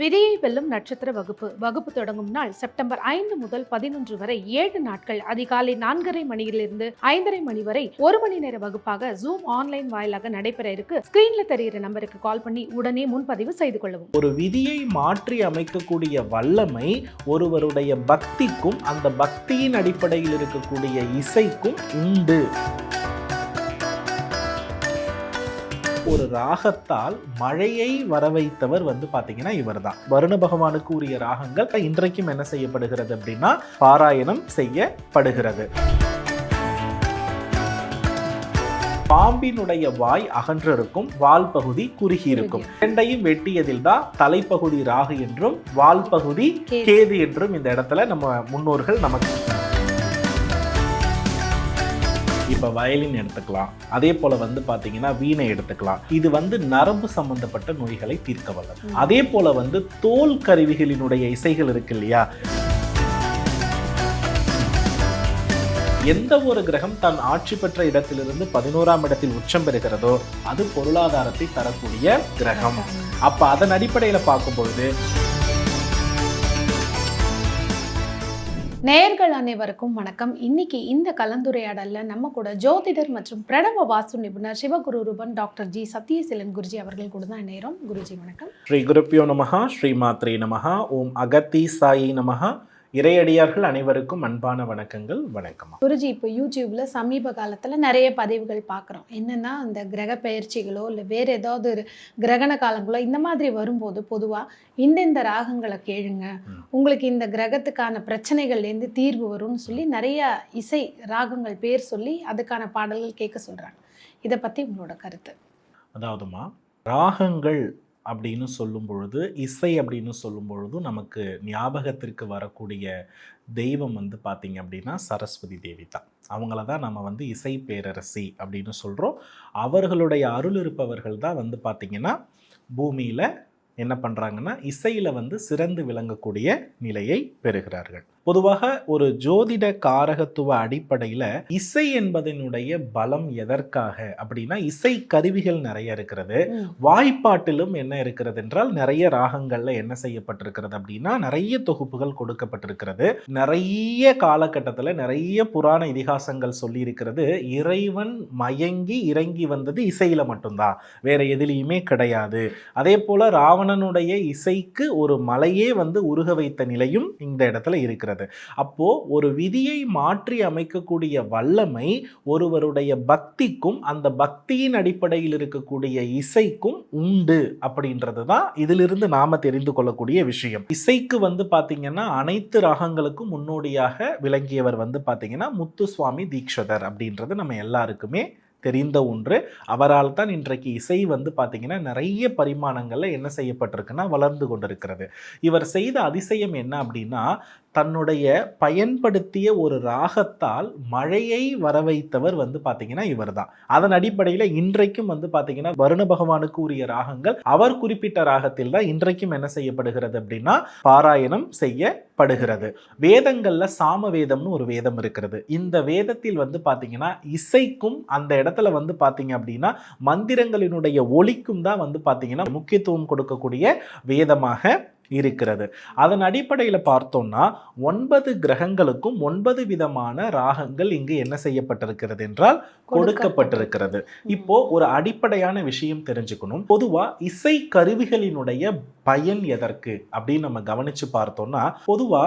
விதியை வெல்லும் நட்சத்திர வகுப்பு தொடங்கும் நாள் செப்டம்பர் 5 முதல் 11 வரை 7 நாட்கள் அதிகாலை 4:30 மணியிலிருந்து 5:30 மணி வரை 1 மணி நேர வகுப்பாக ஜூம் ஆன்லைன் வாயிலாக நடைபெற இருக்கு. ஸ்கிரீன்ல தெரிகிற நம்பருக்கு கால் பண்ணி உடனே முன்பதிவு செய்து கொள்ளவும். ஒரு விதியை மாற்றி அமைக்கக்கூடிய வல்லமை ஒருவருடைய பக்திக்கும் அந்த பக்தியின் அடிப்படையில் இருக்கக்கூடிய இசைக்கும் உண்டு. ஒரு ராகத்தால் மழையை வரவைத்தவர் பாத்தீங்கன்னா இவர் தான். வருண பகவானுக்கு உரிய ராகங்கள் இன்றைக்கும் என்ன செய்யப்படுகிறது அப்படின்னா பாராயணம் செய்யப்படுகிறது. பாம்பினுடைய வாய் அகன்றிருக்கும், வால் பகுதி குறுகி இருக்கும். இரண்டையும் வெட்டியதில் தான் தலைப்பகுதி ராகு என்றும் வால் பகுதி கேது என்றும் இந்த இடத்துல நம்ம முன்னோர்கள் நமக்கு. இப்ப வயலின் எடுத்துக்கலாம், அதே போல பாத்தீங்கன்னா வீணை எடுத்துக்கலாம். இது நரம்பு சம்பந்தப்பட்ட நோய்களை தீர்க்க வல்லது. அதே போல தோல் கருவிகளினுடைய இசைகள் இருக்கு இல்லையா, எந்த ஒரு கிரகம் தன் ஆட்சி பெற்ற இடத்திலிருந்து 11ஆம் இடத்தில் உச்சம் பெறுகிறதோ அது பொருளாதாரத்தை தரக்கூடிய கிரகம். அப்ப அதன் அடிப்படையில பார்க்கும்பொழுது நேயர்கள் அனைவருக்கும் வணக்கம். இன்னைக்கு இந்த கலந்துரையாடல்ல நம்ம கூட ஜோதிடர் மற்றும் பிரணவ வாஸ்து நிபுணர் சிவகுரு ரூபன் டாக்டர் ஜி சத்யசீலன் குருஜி அவர்கள் கூட தான் நேரம். குருஜி வணக்கம். ஸ்ரீ குருப்பியோ நமஹா, ஸ்ரீ மாத்ரே நமஹா, ஓம் அகத்தி சாயி நமஹா. இறையடியார்கள் அனைவருக்கும் அன்பான வணக்கங்கள். வணக்கம் குருஜி. இப்போ யூடியூப்ல சமீப காலத்துல நிறைய பதிவுகள் பார்க்குறோம். என்னன்னா அந்த கிரக பயிற்சிகளோ இல்லை வேற ஏதாவது ஒரு கிரகண காலங்களோ இந்த மாதிரி வரும்போது பொதுவா இந்த ராகங்களை கேளுங்க, உங்களுக்கு இந்த கிரகத்துக்கான பிரச்சனைகள்லேருந்து தீர்வு வரும்னு சொல்லி நிறைய இசை ராகங்கள் பேர் சொல்லி அதுக்கான பாடல்கள் கேட்க சொல்றாங்க. இதை பத்தி உங்களோட கருத்து? அதாவதுமா, ராகங்கள் அப்படின்னு சொல்லும் பொழுது, இசை அப்படின்னு சொல்லும் பொழுது நமக்கு ஞாபகத்திற்கு வரக்கூடிய தெய்வம் பார்த்தீங்க அப்படின்னா சரஸ்வதி தேவி தான். அவங்கள தான் நம்ம இசை பேரரசி அப்படின்னு சொல்கிறோம். அவர்களுடைய அருள் இருப்பவர்கள் தான் பார்த்தீங்கன்னா பூமியில் என்ன பண்ணுறாங்கன்னா இசையில் சிறந்து விளங்கக்கூடிய நிலையை பெறுகிறார்கள். பொதுவாக ஒரு ஜோதிட காரகத்துவ அடிப்படையில் இசை என்பதனுடைய பலம் எதற்காக அப்படின்னா, இசை கருவிகள் நிறைய இருக்கிறது. வாய்ப்பாட்டிலும் என்ன இருக்கிறது என்றால் நிறைய ராகங்கள்ல என்ன செய்யப்பட்டிருக்கிறது அப்படின்னா நிறைய தொகுப்புகள் கொடுக்கப்பட்டிருக்கிறது. நிறைய காலகட்டத்தில் நிறைய புராண இதிகாசங்கள் சொல்லி இருக்கிறது, இறைவன் மயங்கி இறங்கி வந்தது இசையில மட்டும்தான், வேற எதிலையுமே கிடையாது. அதே போல ராவணனுடைய இசைக்கு ஒரு மலையே உருக வைத்த நிலையும் இந்த இடத்துல இருக்கிறது. அப்போ ஒரு விதியை மாற்றி அமைக்கக்கூடிய வல்லமை ஒருவருடைய பக்திக்கும் அந்த பக்தியின் அடிப்படையில் இருக்கக்கூடிய இசைக்கும் உண்டு அப்படின்றது தான் இதிலிருந்து நாம தெரிந்து கொள்ளக்கூடிய விஷயம். இசைக்கு பாத்தீங்கன்னா அனைத்து ராகங்களுக்கும் முன்னோடியாக விளங்கியவர் பாத்தீங்கன்னா முத்துசுவாமி தீக்ஷதர் அப்படின்றது நம்ம எல்லாருக்குமே தெரிந்த ஒன்று. அவரால் தான் இன்றைக்கு இசை பார்த்தீங்கன்னா நிறைய பரிமாணங்கள்ல என்ன செய்யப்பட்டிருக்குன்னா வளர்ந்து கொண்டிருக்கிறது. இவர் செய்த அதிசயம் என்ன அப்படின்னா, தன்னுடைய பயன்படுத்திய ஒரு ராகத்தால் மழையை வரவைத்தவர் பார்த்தீங்கன்னா இவர் தான். அதன் அடிப்படையில் இன்றைக்கும் பார்த்தீங்கன்னா வருண பகவானுக்கு உரிய ராகங்கள் அவர் குறிப்பிட்ட ராகத்தில் தான் இன்றைக்கும் என்ன செய்யப்படுகிறது அப்படின்னா பாராயணம் செய்யப்படுகிறது. வேதங்கள்ல சாம வேதம்னு ஒரு வேதம் இருக்கிறது. இந்த வேதத்தில் பார்த்தீங்கன்னா இசைக்கும் அந்த இடத்துல பார்த்தீங்க அப்படின்னா மந்திரங்களினுடைய ஒலிக்கும் தான் பார்த்தீங்கன்னா முக்கியத்துவம் கொடுக்கக்கூடிய வேதமாக இருக்கிறது. அதன் அடிப்படையில் பார்த்தோம்னா 9 கிரகங்களுக்கும் 9 விதமான ராகங்கள் இங்கு என்ன செய்யப்பட்டிருக்கிறது என்றால் கொடுக்கப்பட்டிருக்கிறது. இப்போ ஒரு அடிப்படையான விஷயம் தெரிஞ்சுக்கணும். பொதுவா இசை கருவிகளினுடைய பயன் எதற்கு அப்படின்னு நம்ம கவனிச்சு பார்த்தோம்னா, பொதுவா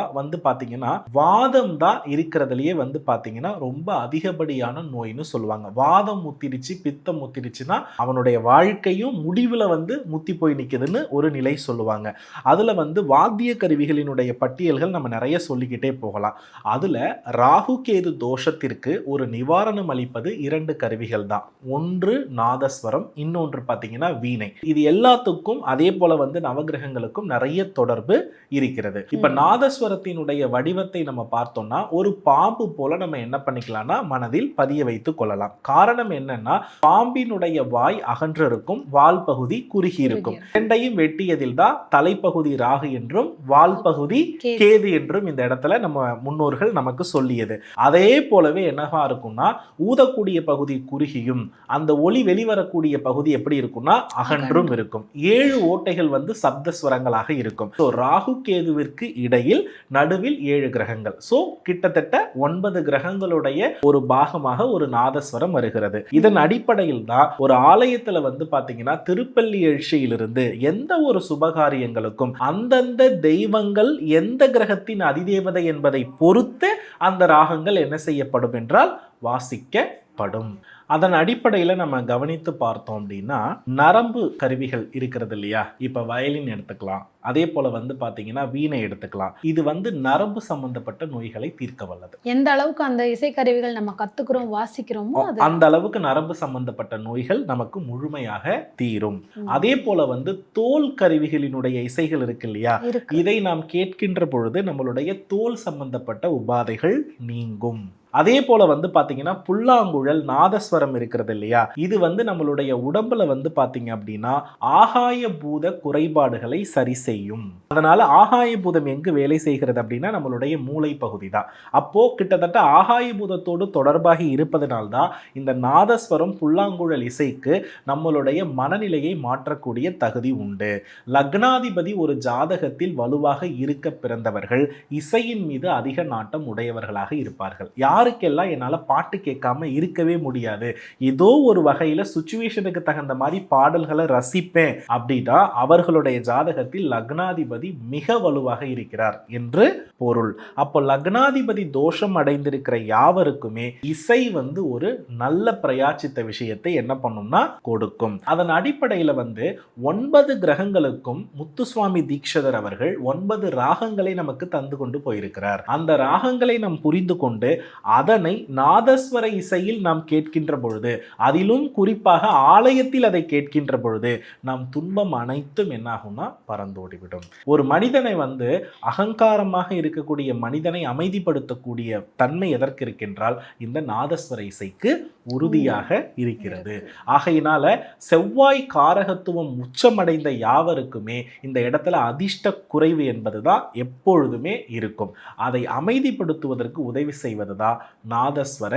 பாத்தீங்கன்னா வாதம் தான் இருக்கிறதுலயே பாத்தீங்கன்னா ரொம்ப அதிகப்படியான நோய்னு சொல்லுவாங்க. வாதம் முத்திருச்சு, பித்தம் முத்திருச்சுன்னா அவனுடைய வாழ்க்கையும் முடிவுல முத்தி போய் நிக்குதுன்னு ஒரு நிலை சொல்லுவாங்க. அதுல வாத்திய கருவிகளினுடைய பட்டியல்கள் நம்ம நிறைய சொல்லிக்கிட்டே போகலாம். அதுல ராகு கேது தோஷத்திற்கு ஒரு நிவாரணம் அளிப்பது 2 கருவிகள் தான். ஒன்று நாதஸ்வரம், இன்னொன்று பாத்தீங்கன்னா வீணை. இது எல்லாத்துக்கும் அதே போல நவகிரகங்களுக்கும் நிறைய தொடர்பு இருக்கிறது. இப்ப நாதஸ்வரத்தினுடைய வடிவத்தை நம்ம பார்த்தோம்னா ஒரு பாம்பு போல நம்ம என்ன பண்ணிக்கலாம்னா மனதில் பதிய வைத்துக் கொள்ளலாம். காரணம் என்னன்னா, பாம்பினுடைய வாய் அகன்றிருக்கும், வால் பகுதி குறுகி இருக்கும். இரண்டையும் வெட்டியதில் தான் தலைப்பகுதி ராகு என்றும் வால் பகுதி கேது என்றும் இந்த இடத்துல நம்ம முன்னோர்கள் நமக்கு சொல்லியது. அதே போலவே என்னவா இருக்கும்னா ஊதக்கூடிய பகுதி குறுகியும் அந்த ஒளி வெளிவரக்கூடிய பகுதி எப்படி இருக்கும்னா அகன்றும் இருக்கும். 7 ஓட்டைகள் வந்து சப்த ஸ்வரங்களாக இருக்கும். ஸோ ராகு கேதுவிற்கு இடையில் நடுவில் 7 கிரகங்கள். ஸோ கிட்டத்தட்ட 9 கிரகங்களுடைய ஒரு பாகமாக ஒரு நாதஸ்வரம் வருகிறது. இதன் அடிப்படையில் தான் ஒரு ஆலயத்துல வந்து பாத்தீங்கன்னா திருப்பள்ளி எழுச்சியிலிருந்து எந்த ஒரு சுபகாரியங்களுக்கும் அந்தந்த தெய்வங்கள் எந்த கிரகத்தின் அதிதேவதை என்பதை பொறுத்து அந்த ராகங்கள் என்ன செய்யப்படும் என்றால் வாசிக்கப்படும். அதன் அடிப்படையில் நம்ம கவனித்து பார்த்தோம் அப்படின்னா நரம்பு கருவிகள் இருக்கிறது இல்லையா, இப்போ வயலின் எடுத்துக்கலாம், அதே போல வந்து பார்த்தீங்கன்னா வீணை எடுத்துக்கலாம். இது வந்து நரம்பு சம்பந்தப்பட்ட நோய்களை தீர்க்க வல்லது. எந்த அளவுக்கு அந்த இசைக்கருவிகள் நம்ம கத்துக்கிறோம் வாசிக்கிறோமோ அந்த அளவுக்கு நரம்பு சம்பந்தப்பட்ட நோய்கள் நமக்கு முழுமையாக தீரும். அதே போல வந்து தோல் கருவிகளினுடைய இசைகள் இருக்கு இல்லையா, இதை நாம் கேட்கின்ற பொழுது நம்மளுடைய தோல் சம்பந்தப்பட்ட உபாதைகள் நீங்கும். அதே போல வந்து பாத்தீங்கன்னா புல்லாங்குழல் நாதஸ்வரம் இருக்கிறது இல்லையா, இது வந்து நம்மளுடைய உடம்புல வந்து பாத்தீங்க அப்படின்னா ஆகாய பூத குறைபாடுகளை சரி செய்யும். அதனால ஆகாய பூதம் எங்கு வேலை செய்கிறது அப்படின்னா நம்மளுடைய மூளை பகுதி தான். அப்போ கிட்டத்தட்ட ஆகாய பூதத்தோடு தொடர்பாகி இருப்பதனால்தான் இந்த நாதஸ்வரம் புல்லாங்குழல் இசைக்கு நம்மளுடைய மனநிலையை மாற்றக்கூடிய தகுதி உண்டு. லக்னாதிபதி ஒரு ஜாதகத்தில் வலுவாக இருக்க பிறந்தவர்கள் இசையின் மீது அதிக நாட்டம் உடையவர்களாக இருப்பார்கள். யாருக்கெல்லாம் என்னால் பாட்டு கேட்காம இருக்கவே முடியாது, ஏதோ ஒரு வகையில் சுச்சுவேஷனுக்கு தகுந்த மாதிரி பாடல்களை ரசிப்பேன் அப்படின்னா அவர்களுடைய ஜாதகத்தில் லக்னாதிபதி மிக வலுவாக இருக்கிறார் என்று பொருள். அப்போ லக்னாதிபதி தோஷம் அடைந்திருக்கிற யாவருக்குமே இசை வந்து ஒரு நல்ல பிரயாச்சித்த விஷயத்தை என்ன பண்ணும்னா கொடுக்கும். அதன் அடிப்படையில் வந்து 9 கிரகங்களுக்கும் முத்துசுவாமி தீட்சிதர் அவர்கள் 9 ராகங்களை நமக்கு தந்து கொண்டு போயிருக்கிறார். அந்த ராகங்களை நாம் புரிந்து கொண்டு அதனை நாதஸ்வர இசையில் நாம் கேட்கின்ற பொழுது, அதிலும் குறிப்பாக ஆலயத்தில் அதை கேட்கின்ற பொழுது நம் துன்பம் அனைத்தும் என்னாகும்னா பறந்தோடிவிடும். ஒரு மனிதனை வந்து அகங்காரமாக இருக்கக்கூடிய மனிதனை அமைதிப்படுத்தக்கூடிய தன்மை எதற்கு இருக்கின்றால் இந்த நாதஸ்வர இசைக்கு உறுதியாக இருக்கிறது. ஆகையினால செவ்வாய் காரகத்துவம் உச்சமடைந்த யாவருக்குமே இந்த இடத்துல அதிர்ஷ்ட குறைவு என்பதுதான் எப்பொழுதுமே இருக்கும். அதை அமைதிப்படுத்துவதற்கு உதவி செய்வதுதான் நாதஸ்வர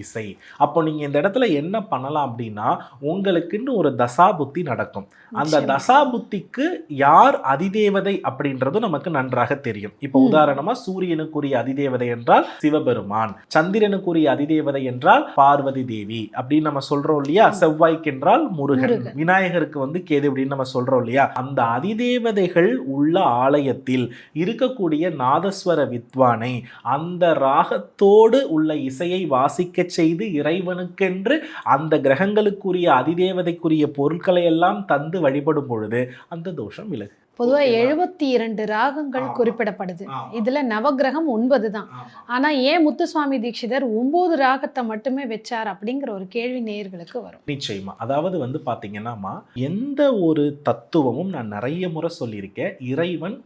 இசை. அப்போ நீங்க இந்த இடத்துல என்ன பண்ணலாம் அப்படின்னா உங்களுக்குன்னு ஒரு தசாபுத்தி நடக்கும். அந்த தசாபுத்திக்கு யார் அதிதேவதை அப்படின்றது நமக்கு நன்றாக தெரியும். இப்போ உதாரணமா சூரியனுக்குரிய அதிதேவதை என்றால் சிவபெருமான், சந்திரனுக்குரிய அதிதேவதை என்றால் பார்வதி தேவி அப்படின்னு நம்ம சொல்றோம் இல்லையா, செவ்வாய்க்கு என்றால் முருகன், விநாயகருக்கு வந்து கேது அப்படின்னு நம்ம சொல்றோம் இல்லையா. அந்த அதிதேவதைகள் உள்ள ஆலயத்தில் இருக்கக்கூடிய நாதஸ்வர வித்வானை அந்த ராகத்தோடு உள்ள இசையை வாசிக்க செய்து இறைவனுக்கென்று அந்த கிரகங்களுக்குரிய அதிதேவதைக்குரிய பொருட்களை எல்லாம் தந்து வழிபடும் பொழுது அந்த தோஷம் விலகு. பொதுவாக 72 ராகங்கள் குறிப்பிடப்படுது. இதுல நவகிரகம் 9 தான். ஆனா ஏன் முத்துசுவாமி தீட்சிதர் 9 ராகத்தை மட்டுமே வச்சார் அப்படிங்கிற ஒரு கேள்வி நேயர்களுக்கு வரும். நிச்சயமா. அதாவது வந்து பாத்தீங்கன்னா எந்த ஒரு தத்துவமும் நான் நிறைய முறை சொல்லியிருக்கேன், இறைவன்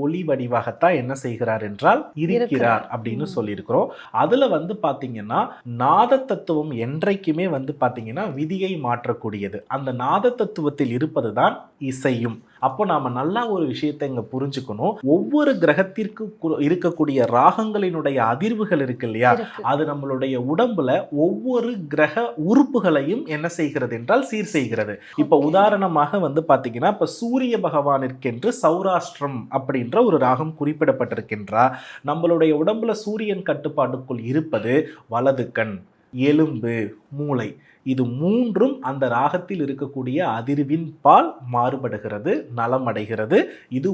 ஒளி வடிவாகத்தான் என்ன செய்கிறார் என்றால் இருக்கிறார் அப்படின்னு சொல்லியிருக்கிறோம். அதுல வந்து பாத்தீங்கன்னா நாத தத்துவம் என்றைக்குமே வந்து பாத்தீங்கன்னா விதியை மாற்றக்கூடியது. அந்த நாத தத்துவத்தில் இருப்பதுதான் இசையும். அப்போ நாம நல்லா ஒரு விஷயத்தை இங்க புரிஞ்சுக்கணும். ஒவ்வொரு கிரகத்திற்கு இருக்கக்கூடிய ராகங்களினுடைய அதிர்வுகள் இருக்கு இல்லையா, அது நம்மளுடைய உடம்புல ஒவ்வொரு கிரக உறுப்புகளையும் என்ன செய்கிறது என்றால் சீர் செய்கிறது. இப்ப உதாரணமாக வந்து பாத்தீங்கன்னா இப்ப சூரிய பகவானிற்கென்று சௌராஷ்டிரம் அப்படின்ற ஒரு ராகம் குறிப்பிடப்பட்டிருக்கின்றார். நம்மளுடைய உடம்புல சூரியன் கட்டுப்பாட்டுக்குள் இருப்பது வலது கண், எலும்பு, மூளை. இது மூன்றும் அந்த ராகத்தில் இருக்கக்கூடிய அதிர்வின் பால் மாறுபடுகிறது, நலமடைகிறது. இது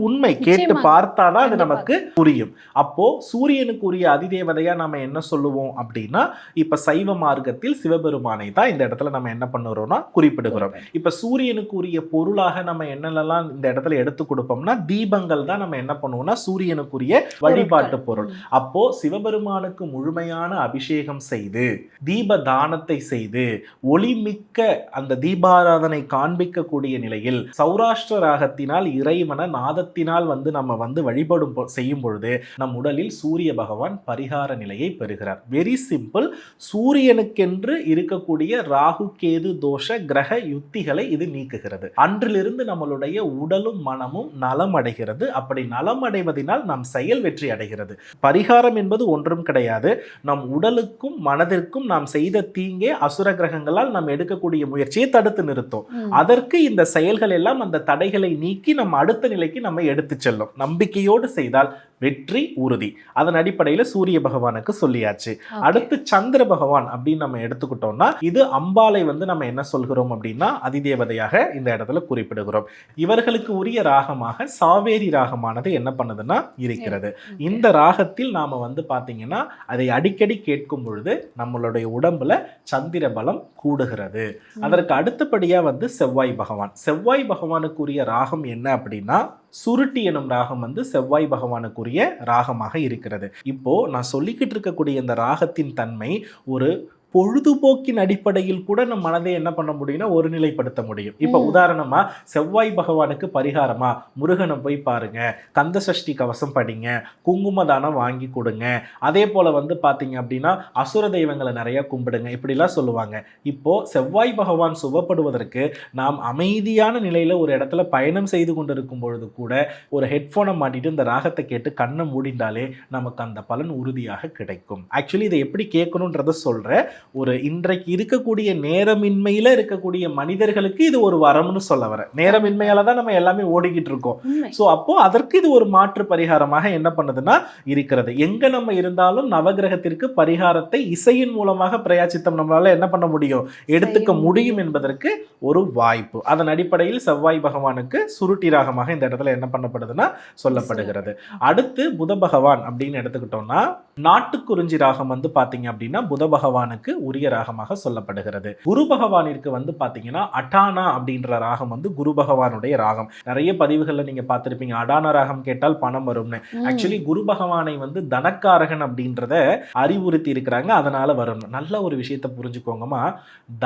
உண்மை கேட்டு பார்த்தாதான் அது நமக்கு புரியும். அப்போ சூரியனுக்குரிய அதிதேவதையா நம்ம என்ன சொல்லுவோம் அப்படின்னா இப்ப சைவ மார்க்கத்தில் சிவபெருமானை தான் இந்த இடத்துல நம்ம என்ன பண்ணுறோம்னா குறிப்பிடுகிறோம். இப்ப சூரியனுக்குரிய பொருளாக நம்ம என்னெல்லாம் இந்த இடத்துல எடுத்து கொடுப்போம்னா தீபங்கள் தான் நம்ம என்ன பண்ணுவோம்னா சூரியனுக்குரிய வழிபாட்டு பொருள். அப்போ சிவபெருமானுக்கு முழுமையான அபிஷேகம் செய்து தீப தான தானத்தை செய்து ஒளிமிக்க அந்த தீபாராதனை காண்பிக்கக்கூடிய நிலையில் சௌராஷ்டிர ராகத்தினால் இறைவன நாதத்தினால் நம்ம வழிபடும் செய்யும் பொழுது நம் உடலில் சூரிய பகவான் பரிகார நிலையை பெறுகிறார். Very simple. சூரியனுக்கென்று இருக்கக்கூடிய ராகு கேது தோஷ கிரக யுத்திகளை இது நீக்குகிறது. அன்றிலிருந்து நம்மளுடைய உடலும் மனமும் நலம் அடைகிறது. அப்படி நலம் அடைவதனால் நம் செயல் வெற்றி அடைகிறது. பரிகாரம் என்பது ஒன்றும் கிடையாது. நம் உடலுக்கும் மனதிற்கும் நாம் செய்த தீங்கே அசுர கிரகங்களால் நாம் எடுக்கக்கூடிய முயற்சியை தடுத்து நிறுத்தும். அதற்கு இந்த செயல்கள் எல்லாம் அந்த தடைகளை நீக்கி நம்ம அடுத்த நிலைக்கு நம்ம எடுத்து செல்லும். நம்பிக்கையோடு செய்தால் வெற்றி உறுதி. அதன் அடிப்படையில் சூரிய பகவானுக்கு சொல்லியாச்சு. அடுத்து சந்திர பகவான் அப்படின்னு நம்ம எடுத்துக்கிட்டோம்னா இது அம்பாளை நம்ம என்ன சொல்கிறோம் அப்படின்னா அதிதேவதையாக இந்த இடத்துல குறிப்பிடுகிறோம். இவர்களுக்கு உரிய ராகமாக சாவேரி ராகமானது என்ன பண்ணுதுன்னா இருக்கிறது. இந்த ராகத்தில் நாம பாத்தீங்கன்னா அதை அடிக்கடி கேட்கும் பொழுது நம்மளுடைய உடம்புல சந்திர பலம் கூடுகிறது. அதற்கு அடுத்தபடியா செவ்வாய் பகவான். செவ்வாய் பகவானுக்குரிய ராகம் என்ன அப்படின்னா சுருட்டி எனும் ராகம் செவ்வாய் பகவானுக்குரிய ராகமாக இருக்கிறது. இப்போ நான் சொல்லிக்கிட்டு இருக்கக்கூடிய இந்த ராகத்தின் தன்மை ஒரு பொழுதுபோக்கின் அடிப்படையில் கூட நம் மனதை என்ன பண்ண முடியும்னா ஒருநிலைப்படுத்த முடியும். இப்ப உதாரணமா செவ்வாய் பகவானுக்கு பரிகாரமா முருகனை போய் பாருங்க, கந்த சஷ்டி கவசம் படிங்க, குங்கும தானம் வாங்கி கொடுங்க, அதே போல பாத்தீங்க அப்படின்னா அசுர தெய்வங்களை நிறைய கும்பிடுங்க, இப்படிலாம் சொல்லுவாங்க. இப்போ செவ்வாய் பகவான் சுபப்படுவதற்கு நாம் அமைதியான நிலையில ஒரு இடத்துல பயணம் செய்து கொண்டிருக்கும் பொழுது கூட ஒரு ஹெட்போனை மாட்டிட்டு இந்த ராகத்தை கேட்டு கண்ணை மூடிண்டாலே நமக்கு அந்த பலன் உறுதியாக கிடைக்கும். ஆக்சுவலி இதை எப்படி கேட்கணுன்றத சொல்றேன். ஒரு இன்றைக்கு இருக்கக்கூடிய நேரமின்மையில இருக்கக்கூடிய மனிதர்களுக்கு இது ஒரு வரம்னு சொல்ல வர. நேரமின்மையால தான் நம்ம எல்லாமே ஓடிக்கிட்டு இருக்கோம். சோ அப்போ அதற்கு இது ஒரு மாற்று பரிகாரமாக என்ன பண்ணுதுன்னா இருக்கிறது. எங்க நம்ம இருந்தாலும் நவகிரகத்திற்கு பரிகாரத்தை இசையின் மூலமாக பிரயாச்சித்தம் நம்மளால என்ன பண்ண முடியும், எடுத்துக்க முடியும் என்பதற்கு ஒரு வாய்ப்பு. அதன் அடிப்படையில் செவ்வாய் பகவானுக்கு சுருட்டி ராகமாக இந்த இடத்துல என்ன பண்ணப்படுதுன்னா சொல்லப்படுகிறது. அடுத்து புத பகவான் அப்படின்னு எடுத்துக்கிட்டோம்னா நாட்டுக்குறிஞ்சி ராகம் பாத்தீங்க அப்படின்னா புத பகவானுக்கு உரிய ராகமாக சொல்லப்படுகிறது. குரு பகவானிற்கு பாத்தீங்கன்னா அடானா அப்படின்ற ராகம் குரு பகவானுடைய ராகம். நிறைய பதிவுகள்ல நீங்க பார்த்திருப்பீங்க அடானா ராகம் கேட்டால் பணம் வரும்னு. ஆக்சுவலி குரு பகவானை தனக்காரகன் அப்படின்றத அறிவுறுத்தி இருக்கிறாங்க. அதனால வரும். நல்ல ஒரு விஷயத்தை புரிஞ்சுக்கோங்கம்மா.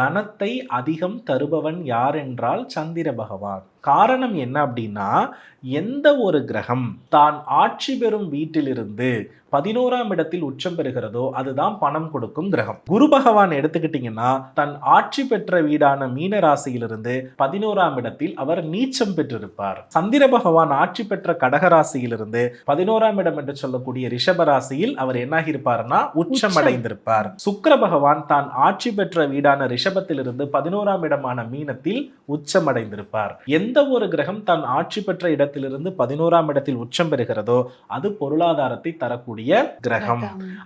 தனத்தை அதிகம் தருபவன் யார் என்றால் சந்திர பகவான். காரணம் என்ன அப்படின்னா எந்த ஒரு கிரகம் தான் ஆட்சி பெறும் வீட்டிலிருந்து 11ஆம் இடத்தில் உச்சம் பெறுகிறதோ அதுதான் பணம் கொடுக்கும் கிரகம். குரு பகவான் எடுத்துக்கிட்டீங்கன்னா தன் ஆட்சி பெற்ற வீடான மீன ராசியிலிருந்து 11ஆம் இடத்தில் அவர் நீச்சம் பெற்றிருப்பார். சந்திர பகவான் ஆட்சி பெற்ற கடக ராசியிலிருந்து 11ஆம் இடம் என்று சொல்லக்கூடிய ரிஷப ராசியில் அவர் என்னாகி இருப்பார்னா உச்சம் அடைந்திருப்பார். சுக்கிர பகவான் தான் ஆட்சி பெற்ற வீடான ரிஷபத்திலிருந்து 11ஆம் இடமான மீனத்தில் உச்சம் அடைந்திருப்பார். எந்த ஒரு கிரகம் தன் ஆட்சி பெற்ற இடத்திலிருந்து 11ஆம் இடத்தில் உச்சம் பெறுகிறதோ அது பொருளாதாரத்தை தரக்கூடிய கிரகம்.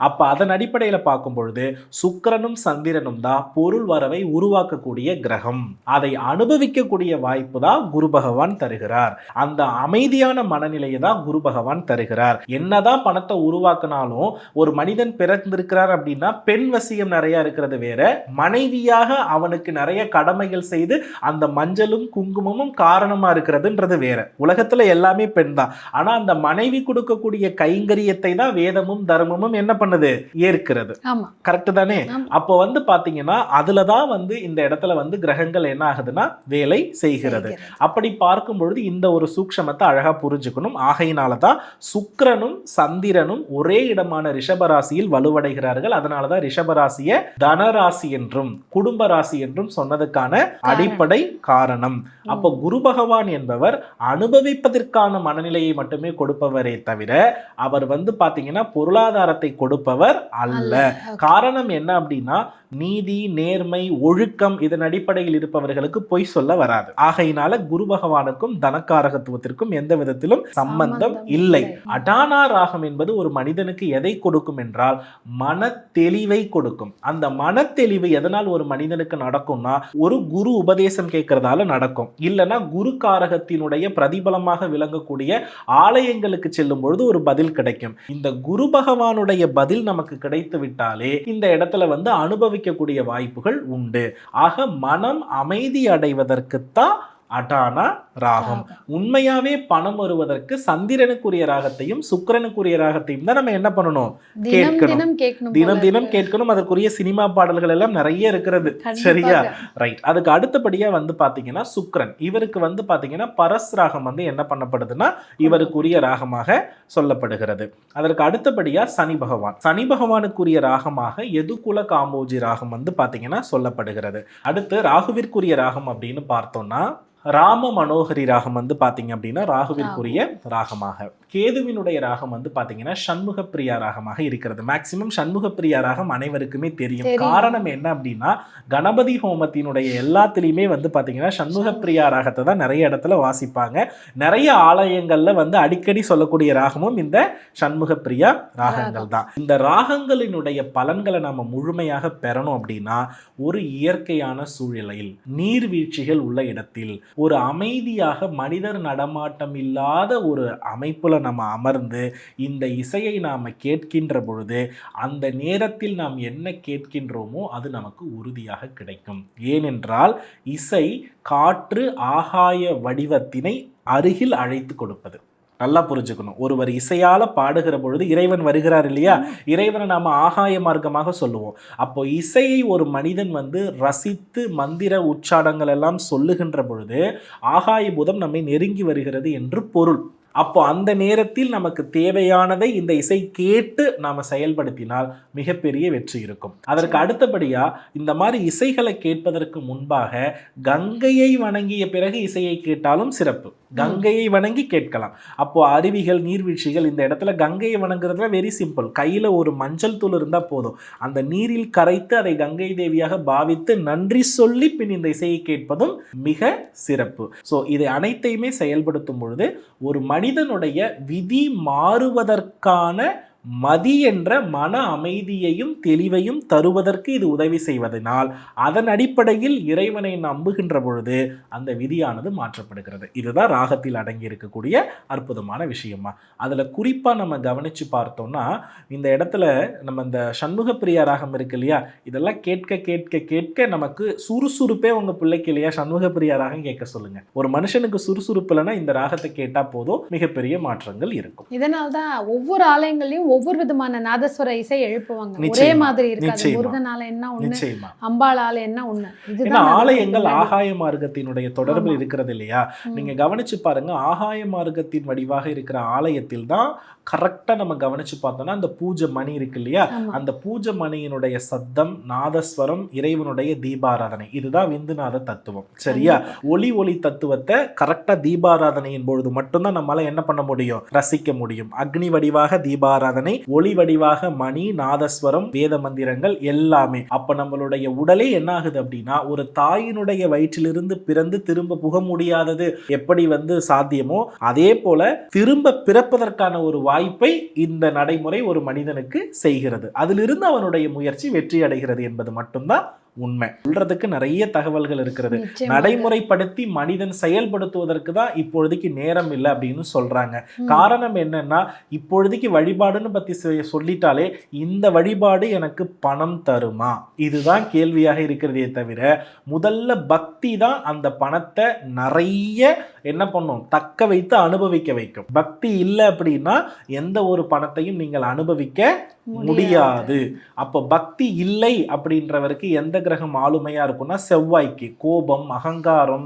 அப்ப அதன் அடிப்படையில பார்க்கும் பொழுது சுக்கிரனும் சந்திரனும் தான் பொருள் வரவை உருவாக்கக்கூடிய கிரகம். அதை அனுபவிக்கக்கூடிய வாய்ப்பு தான் குரு பகவான் தருகிறார். அந்த அமைதியான மனநிலையை தான் குரு பகவான் தருகிறார். என்னதான் பணத்தை உருவாக்கினாலும் ஒரு மனிதன் பிறந்திருக்கிறார் அப்படின்னா பெண் வசியம் நிறைய இருக்கிறது வேற, மனைவியாக அவனுக்கு நிறைய கடமைகள் செய்து அந்த மஞ்சளும் குங்குமமும் காரணமா இருக்கிறதுன்றது வேற. உலகத்துல எல்லாமே பெண் தான். ஆனா அந்த மனைவி கொடுக்கக்கூடிய கைங்கரியத்தை தான் வேதமும் தர்மமும் என்ன பண்ணுது, ஏற்கிறது. கரெக்ட் தானே? அப்போ பாத்தீங்கன்னா அதுலதான் இந்த இடத்துல கிரகங்கள் என்ன ஆகுதுன்னா வேலை செய்கிறது. அப்படி பார்க்கும் பொழுது இந்த ஒரு சூக்ஷமத்தை அழகா புரிஞ்சுக்கணும். ஆகையினாலதான் சுக்கிரனும் சந்திரனும் ஒரே இடமான ரிஷபராசியில் வலுவடைகிறார்கள். அதனாலதான் ரிஷபராசிய தனராசி என்றும் குடும்ப ராசி என்றும் சொன்னதுக்கான அடிப்படை காரணம். அப்போ குரு பகவான் என்பவர் அனுபவிப்பதற்கான மனநிலையை மட்டுமே கொடுப்பவரே தவிர அவர் பாத்தீங்கன்னா பொருளாதாரத்தை கொடுப்பவர் அல்ல. காரணம் என்ன அப்படின்னா நீதி நேர்மை ஒழுக்கம் இதன் அடிப்படையில் இருப்பவர்களுக்கு பொய் சொல்ல வராது. ஆகையினால குரு பகவானுக்கும் தனக்காரகத்துவத்திற்கும் எந்த விதத்திலும் சம்பந்தம் இல்லை. அடானா ராகம் என்பது ஒரு மனிதனுக்கு எதை கொடுக்கும் என்றால் மன தெளிவை கொடுக்கும். அந்த மன தெளிவு எதனால் ஒரு மனிதனுக்கு நடக்கும்னா ஒரு குரு உபதேசம் கேட்கறதால நடக்கும். இல்லைன்னா குரு காரகத்தினுடைய பிரதிபலமாக விளங்கக்கூடிய ஆலயங்களுக்கு செல்லும் பொழுது ஒரு பதில் கிடைக்கும். இந்த குரு பகவானுடைய பதில் நமக்கு கிடைத்து விட்டாலே இந்த இடத்துல அனுபவிக்கக்கூடிய வாய்ப்புகள் உண்டு. ஆக மனம் அமைதி அடைவதற்குத்தான் அடானா ராகம். உண்மையாவே பணம் வருவதற்கு சந்திரனுக்குரிய ராகத்தையும் சுக்கிரனுக்குரிய ராகத்தையும் தான் நம்ம என்ன பண்ணணும், கேட்கணும். தினம் தினம் கேட்கணும். அதற்குரிய சினிமா பாடல்கள் எல்லாம் நிறைய இருக்கிறது. சரியா? ரைட். அதுக்கு அடுத்தபடியா வந்து பாத்தீங்கன்னா சுக்கிரன், இவருக்கு வந்து பாத்தீங்கன்னா பரஸ் ராகம் வந்து என்ன பண்ணப்படுதுன்னா இவருக்குரிய ராகமாக சொல்லப்படுகிறது. அதற்கு அடுத்தபடியா சனி பகவான், சனி பகவானுக்குரிய ராகமாக எதுகுல காம்போஜி ராகம் வந்து பாத்தீங்கன்னா சொல்லப்படுகிறது. அடுத்து ராகுவிற்குரிய ராகம் அப்படின்னு பார்த்தோம்னா ராம மனோகரி ராகம் வந்து பாத்தீங்க அப்படின்னா ராகுவிற்குரிய ராகமாக. கேதுவினுடைய ராகம் வந்து பாத்தீங்கன்னா சண்முக பிரியா ராகமாக இருக்கிறது. மேக்சிமம் சண்முக பிரியா ராகம் அனைவருக்குமே தெரியும். காரணம் என்ன அப்படின்னா கணபதி ஹோமத்தினுடைய எல்லாத்திலையுமே வந்து பாத்தீங்கன்னா சண்முக பிரியா ராகத்தை தான் நிறைய இடத்துல வாசிப்பாங்க. நிறைய ஆலயங்கள்ல வந்து அடிக்கடி சொல்லக்கூடிய ராகமும் இந்த சண்முக பிரியா ராகங்கள் தான். இந்த ராகங்களினுடைய பலன்களை நாம முழுமையாக பெறணும் அப்படின்னா ஒரு இயற்கையான சூழ்நிலையில், நீர்வீழ்ச்சிகள் உள்ள இடத்தில், ஒரு அமைதியாக மனிதர் நடமாட்டம் இல்லாத ஒரு அமைப்புல நம்ம அமர்ந்து இந்த இசையை நாம கேட்கின்ற பொழுது அந்த நேரத்தில் நாம் என்ன கேட்கின்றோமோ அது நமக்கு உறுதியாக கிடைக்கும். ஏனென்றால் இசை காற்று ஆகாய வடிவத்தினை அருகில் அழைத்து கொடுப்பது. நல்லா புரிஞ்சுக்கணும். ஒருவர் இசையால பாடுகிற பொழுது இறைவன் வருகிறார் இல்லையா, இறைவனை நாம ஆகாய மார்க்கமாக சொல்லுவோம். அப்போ இசையை ஒரு மனிதன் வந்து ரசித்து மந்திர உச்சாடங்கள் எல்லாம் சொல்லுகின்ற பொழுது ஆகாய பூதம் நம்மை நெருங்கி வருகிறது என்று பொருள். அப்போ அந்த நேரத்தில் நமக்கு தேவையானதை இந்த இசை கேட்டு நாம செயல்படுத்தினால் மிகப்பெரிய வெற்றி இருக்கும். அதற்கு அடுத்தபடியா இந்த மாதிரி இசைகளை கேட்பதற்கு முன்பாக கங்கையை வணங்கிய பிறகு இசையை கேட்டாலும் சிறப்பு. கங்கையை வணங்கி கேட்கலாம். அப்போ அருவிகள், நீர்வீழ்ச்சிகள், இந்த இடத்துல கங்கையை வணங்குறதுல வெரி சிம்பிள். கையில ஒரு மஞ்சள் தூள் இருந்தா போதும். அந்த நீரில் கரைத்து அதை கங்கை தேவியாக பாவித்து நன்றி சொல்லி பின் இந்த இசையை கேட்பதும் மிக சிறப்பு. ஸோ இதை அனைத்தையுமே செயல்படுத்தும் பொழுது ஒரு மனிதனுடைய விதி மாறுவதற்கான மதி என்ற மன அமைதியையும் தெளிவையும் தருவதற்கு இது உதவி செய்வதனால் அதன் அடிப்படையில் இறைவனை நம்புகின்ற பொழுது அந்த விதியானது மாற்றப்படுகிறது. இதுதான் ராகத்தில் அடங்கி இருக்கக்கூடிய அற்புதமான விஷயமா. அதுல குறிப்பா நம்ம கவனிச்சு பார்த்தோம்னா இந்த இடத்துல நம்ம இந்த சண்முக பிரியா ராகம் இருக்கு இல்லையா, இதெல்லாம் கேட்க கேட்க கேட்க நமக்கு சுறுசுறுப்பே உங்க பிள்ளைக்கு இல்லையா சண்முக பிரியா ராகம் கேட்க சொல்லுங்க. ஒரு மனுஷனுக்கு சுறுசுறுப்பு இல்லைன்னா இந்த ராகத்தை கேட்டா போதும், மிகப்பெரிய மாற்றங்கள் இருக்கும். இதனால்தான் ஒவ்வொரு ஆலயங்களையும் ஒவ்வொரு விதமான நாதஸ்வர இசை எழுப்புவாங்க. ஒரே மாதிரி இருக்காது. முருகன் ஆலயம் என்ன ஒண்ணு, அம்பாள் ஆலயம் என்ன ஒண்ணு. இதுதான் ஆலயங்கள் ஆகாய மார்க்கத்தினுடைய தொடர்பில் இருக்கிறது இல்லையா. நீங்க கவனிச்சு பாருங்க, ஆகாய மார்க்கத்தின் வடிவாக இருக்கிற ஆலயத்தில் தான் கரெக்டா நம்ம கவனிச்சு பார்த்தோம்னா அந்த பூஜை மணி இருக்கு இல்லையா, அந்த பூஜை மணியினுடைய சத்தம், நாதஸ்வரம், இறைவனுடைய தீபாராதனை, இதுதான் விந்துநாத தத்துவம். சரியா? ஒளி தத்துவத்தை கரெக்டா தீபாராதனையின் பொழுது மட்டும்தான் நம்மளால என்ன பண்ண முடியும், ரசிக்க முடியும். அக்னி வடிவாக தீபாராதனை, ஒளி வடிவாக மணி, நாதஸ்வரம், வேத மந்திரங்கள் எல்லாமே. அப்ப நம்மளுடைய உடலே என்ன ஆகுது அப்படின்னா ஒரு தாயினுடைய வயிற்றிலிருந்து பிறந்து திரும்ப புக முடியாதது எப்படி வந்து சாத்தியமோ அதே போல திரும்ப பிறப்பதற்கான ஒரு வாய்ப்பை இந்த நடைமுறை ஒரு மனிதனுக்கு செய்கிறது. அதிலிருந்து அவனுடைய முயற்சி வெற்றி அடைகிறது என்பது மட்டும்தான் உண்மை. சொல்றதுக்கு நிறைய தகவல்கள் இருக்கிறது. நடைமுறைப்படுத்தி மனிதன் செயல்படுத்துவதற்கு தான் இப்பொழுதைக்கு நேரம் இல்லை அப்படின்னு சொல்றாங்க. காரணம் என்னன்னா இப்பொழுதைக்கு வழிபாடுன்னு பத்தி சொல்லிட்டாலே இந்த வழிபாடு எனக்கு பணம் தருமா, இதுதான் கேள்வியாக இருக்கிறதே தவிர முதல்ல பக்தி தான் அந்த பணத்தை நிறைய என்ன பண்ணும், தக்க வைத்து அனுபவிக்க வைக்கும். பக்தி இல்லை அப்படின்னா எந்த ஒரு பணத்தையும் நீங்கள் அனுபவிக்க முடியாது. அப்போ பக்தி இல்லை அப்படின்றவருக்கு எந்த கிரகம் ஆளுமையா இருக்கும்னா செவ்வாய்க்கு. கோபம், அகங்காரம்,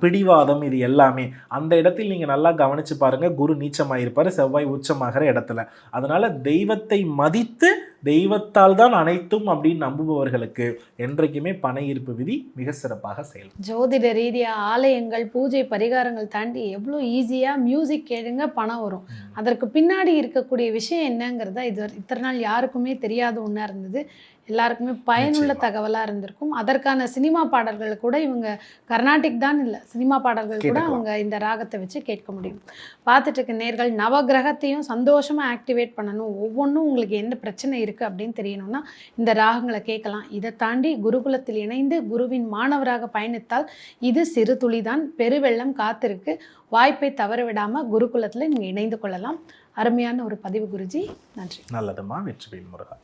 பிடிவாதம், இது எல்லாமே அந்த இடத்தில் நீங்க நல்லா கவனிச்சு பாருங்க. குரு நீச்சமாயிருப்பாரு, செவ்வாய் உச்சமாகிற இடத்துல. அதனால தெய்வத்தை மதித்து தெய்வத்தால் தான் அனைத்தும் அப்படின்னு நம்புபவர்களுக்கு என்றைக்குமே பண ஈர்ப்பு விதி மிக சிறப்பாக செயல்படும். ஜோதிட ரீதியா ஆலயங்கள், பூஜை பரிகாரங்கள் தாண்டி எவ்வளோ ஈஸியா மியூசிக் கேளுங்க பணம் வரும். அதற்கு பின்னாடி இருக்கக்கூடிய விஷயம் என்னங்கிறத இத்தனை நாள் யாருக்குமே தெரியாத ஒன்றா இருந்தது. எல்லாருக்குமே பயனுள்ள தகவலாக இருந்திருக்கும். அதற்கான சினிமா பாடல்கள் கூட இவங்க கர்நாடிக் தான் இல்லை, சினிமா பாடல்கள் கூட அவங்க இந்த ராகத்தை வச்சு கேட்க முடியும். பார்த்துட்டு இருக்க நேர்கள் நவகிரகத்தையும் சந்தோஷமாக ஆக்டிவேட் பண்ணணும், ஒவ்வொன்றும் உங்களுக்கு என்ன பிரச்சனை இருக்குது அப்படின்னு தெரியணும்னா இந்த ராகங்களை கேட்கலாம். இதை தாண்டி குருகுலத்தில் இணைந்து குருவின் மாணவராக பயணித்தால் இது சிறு துளிதான், பெருவெள்ளம் காத்திருக்கு. வாய்ப்பை தவற விடாமல் குருகுலத்தில் நீங்கள் இணைந்து கொள்ளலாம். அருமையான ஒரு பதிவு குருஜி. நன்றி. நல்லதுமா. வெற்றிவேல் முருகா.